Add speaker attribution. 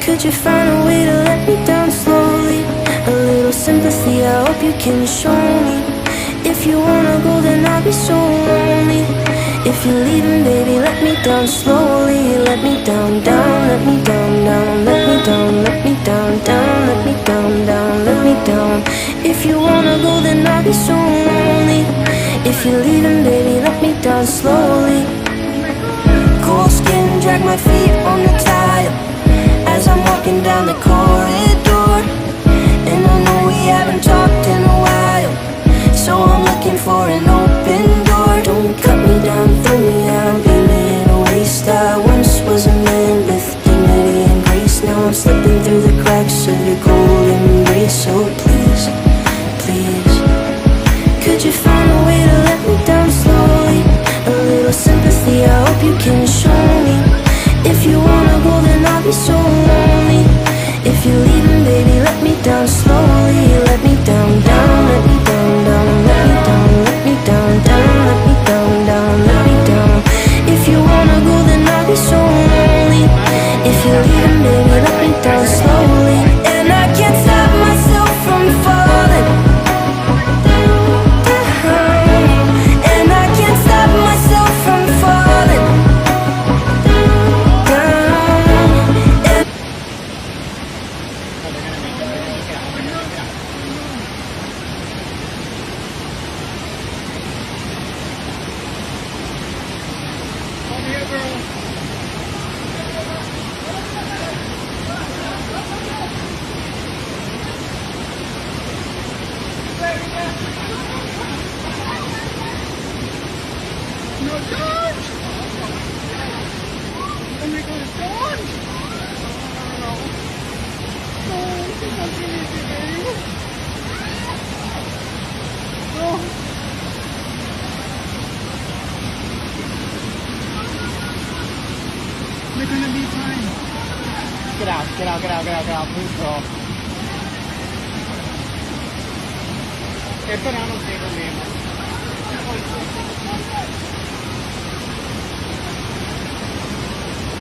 Speaker 1: Could you find a way to let me down slowly? A little sympathy, I hope you can show me. If you wanna go, then I'll be so lonely. If you're leaving, baby, let me down slowly. Let me down, down, let me down, down, let me down, let me down, down, let me down, down, let me down. If you wanna go, then I'll be so lonely. If you're leaving, baby, let me down slowly. Cold skin, drag my feet on the tile as I'm walking down the corridor. And I know we haven't talked in a while, so I'm looking for an open door. Don't cut me down, throw me out, leave me in a waste. I once was a man with dignity and grace. Now I'm slipping through the cracks of your cold embrace. So please, please, could you find a way to let me down slowly? A little sympathy, I hope you can show me. If you wanna go, then I'll be so lonely. If you're leaving, baby, let me down slowly. Let me down, down, let me down, down, let me down, let me down, down, let me down, down, let me down. If you wanna go, then I'll be so lonely. If you're leaving, baby, let me down slowly. And I can't stop myself from falling down. And I can't stop myself from falling down. And
Speaker 2: No, don't! Oh my God, don't! No, it's not easy, baby. No. We're gonna be fine. Get out, get out, get out, get out, get out, please go. Esperamos que no.